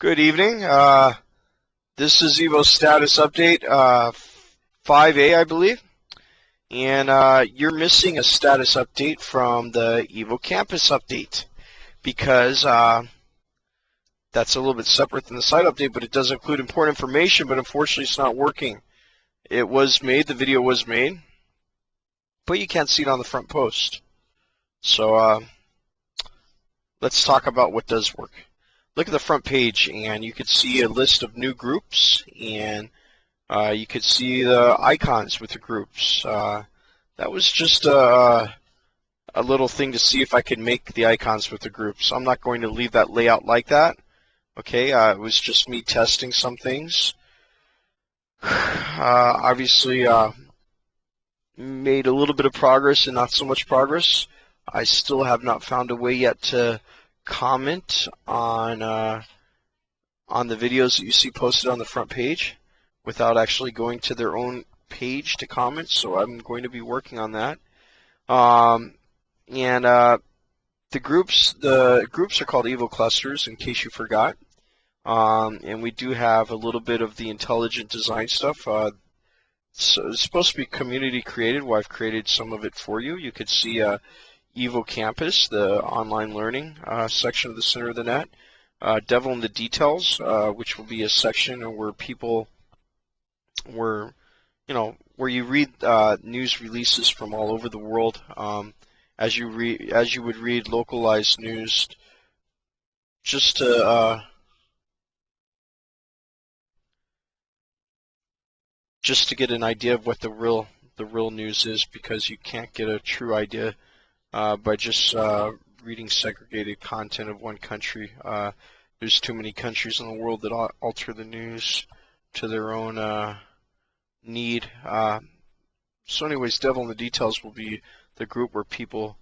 Good evening. This is Evo status update 5A, I believe, and you're missing a status update from the Evo campus update because that's a little bit separate than the site update, but it does include important information, but unfortunately it's not working. It was made, the video was made, but you can't see it on the front post. So let's talk about what does work. Look at the front page and you could see a list of new groups, and you could see the icons with the groups. That was just a little thing to see if I could make the icons with the groups. I'm not going to leave that layout like that. Okay, it was just me testing some things. Obviously, made a little bit of progress and not so much progress. I still have not found a way yet to comment on the videos that you see posted on the front page without actually going to their own page to comment, so I'm going to be working on that. The groups are called Evo clusters, in case you forgot. And we do have a little bit of the intelligent design stuff. So it's supposed to be community created. Well, I've created some of it for you. You could see Evo Campus, the online learning section of the center of the net. Devil in the Details, which will be a section where where you read news releases from all over the world, as you would read localized news, just to get an idea of what the real news is, because you can't get a true idea by just reading segregated content of one country. There's too many countries in the world that alter the news to their own need. So anyways, Devil in the Details will be the group where people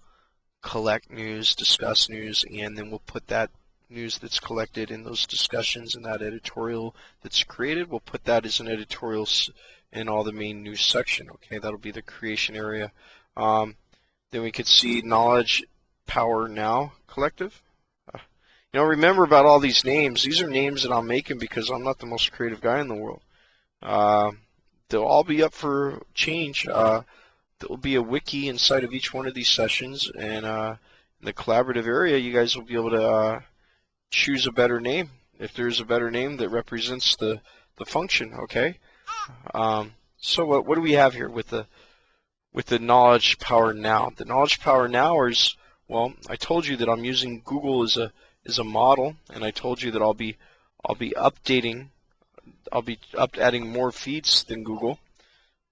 collect news, discuss news, and then we'll put that news that's collected in those discussions and that editorial that's created, we'll put that as an editorial in all the main news section. Okay, that'll be the creation area. Then we could see Knowledge Power Now Collective. Remember about all these names. These are names that I'm making because I'm not the most creative guy in the world. They'll all be up for change. There will be a wiki inside of each one of these sessions, and in the collaborative area, you guys will be able to choose a better name, if there's a better name that represents the function. Okay. So what do we have here with the Knowledge Power Now? The Knowledge Power Now is, well, I told you that I'm using Google as a model, and I told you that I'll be updating. I'll be adding more feeds than Google.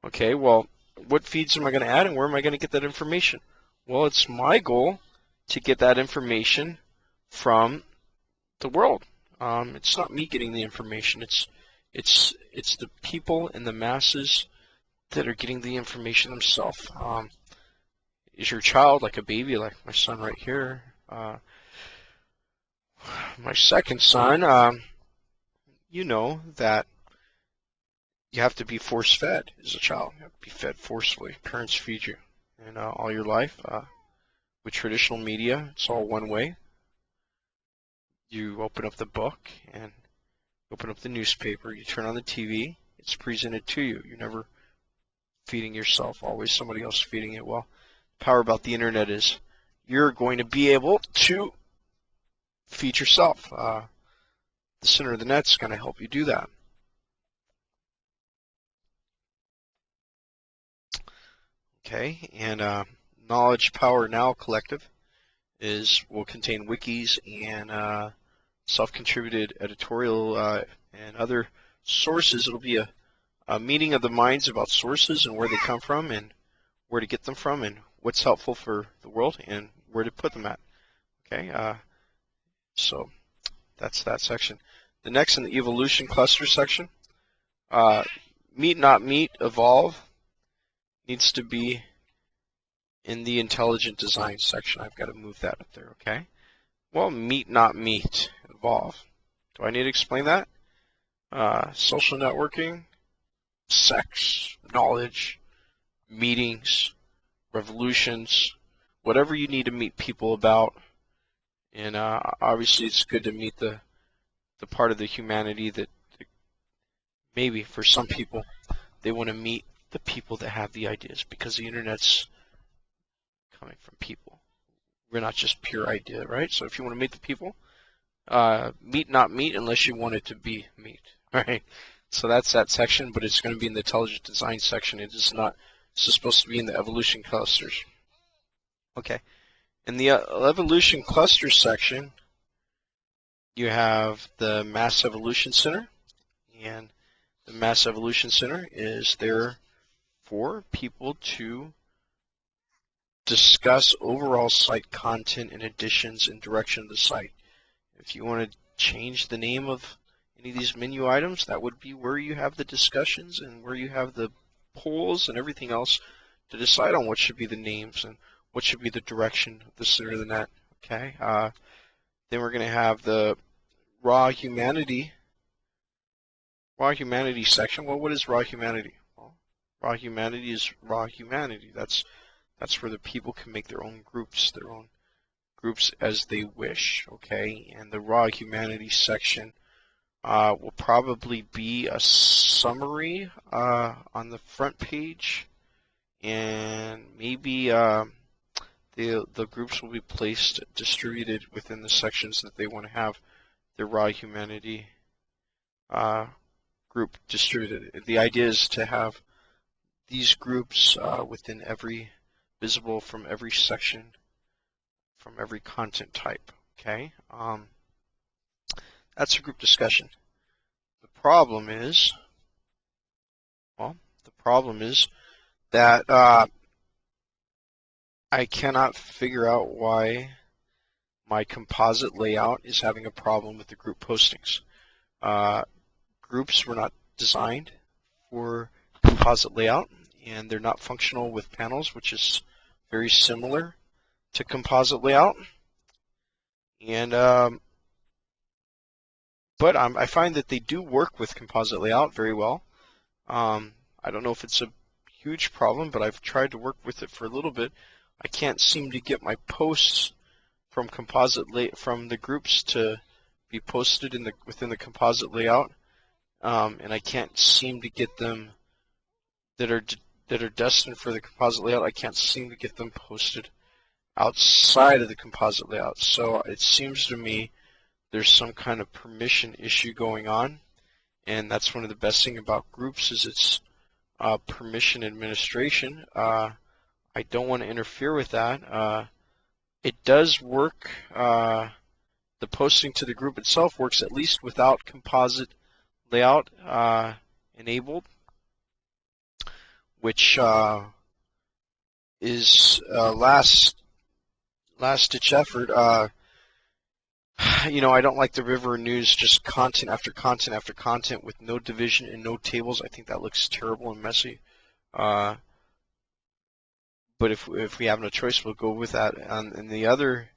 Okay, well, what feeds am I going to add, and where am I going to get that information? Well, it's my goal to get that information from the world. It's not me getting the information. It's the people and the masses that are getting the information themselves. Is your child like a baby, like my son right here? My second son, you know that you have to be force-fed as a child. You have to be fed forcefully. Parents feed you, and all your life. With traditional media, it's all one way. You open up the book and open up the newspaper. You turn on the TV. It's presented to you. You're never feeding yourself. Always somebody else feeding it. Well, the power about the internet is you're going to be able to feed yourself. The center of the net is going to help you do that. Okay, and Knowledge Power Now Collective will contain wikis and self-contributed editorial and other sources. It'll be a meeting of the minds about sources and where they come from and where to get them from and what's helpful for the world and where to put them at. Okay, so that's that section. The next, in the evolution cluster section, meet, not meet, evolve needs to be in the intelligent design section. I've got to move that up there. Okay. Well, meet, not meet, evolve. Do I need to explain that? Social networking, sex, knowledge, meetings, revolutions, whatever you need to meet people about. And obviously it's good to meet the the part of the humanity that maybe for some people they want to meet the people that have the ideas, because the internet's coming from people. We're not just pure idea, right? So if you want to meet the people, meet not meet unless you want it to be meet, right? So that's that section, but it's going to be in the intelligent design section. It is not. It's supposed to be in the evolution clusters. Okay. In the evolution cluster section, you have the Mass Evolution Center, and the Mass Evolution Center is there for people to discuss overall site content and additions and direction of the site. If you want to change the name of any of these menu items, that would be where you have the discussions and where you have the polls and everything else to decide on what should be the names and what should be the direction of the center of the net. Okay. Then we're going to have the raw humanity section. Well, what is raw humanity? Well, raw humanity is raw humanity. That's where the people can make their own groups as they wish. Okay, and the raw humanity section will probably be a summary on the front page, and maybe the groups will be distributed within the sections that they want to have the raw humanity group distributed. The idea is to have these groups within visible from every section, from every content type. Okay, that's a group discussion. The problem is that I cannot figure out why my composite layout is having a problem with the group postings. Groups were not designed for composite layout, and they're not functional with panels, which is very similar to composite layout. And but I find that they do work with composite layout very well. I don't know if it's a huge problem, but I've tried to work with it for a little bit. I can't seem to get my posts from from the groups to be posted within the composite layout, and I can't seem to get them that are destined for the composite layout. I can't seem to get them posted outside of the composite layout. So it seems to me there's some kind of permission issue going on, and that's one of the best things about groups is it's permission administration. I don't want to interfere with that. It does work. The posting to the group itself works at least without composite layout enabled, which is last ditch effort. You know, I don't like the River News just content after content after content with no division and no tables. I think that looks terrible and messy. But if we have no choice, we'll go with that. And the other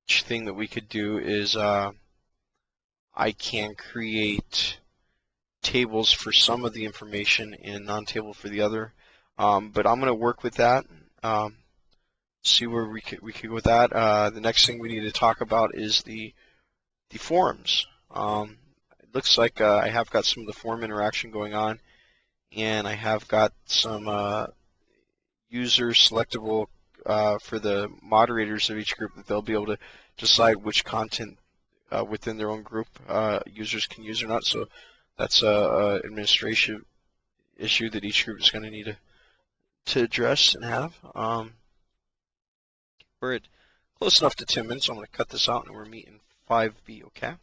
thing that we could do is I can create tables for some of the information and non-table for the other. But I'm going to work with that. See where we could go with that. The next thing we need to talk about is the forums. It looks like I have got some of the forum interaction going on, and I have got some user selectable for the moderators of each group that they'll be able to decide which content within their own group users can use or not. So that's a administration issue that each group is going to need to address and have. We're at close enough to 10 minutes, so I'm going to cut this out and we're meeting 5B, okay?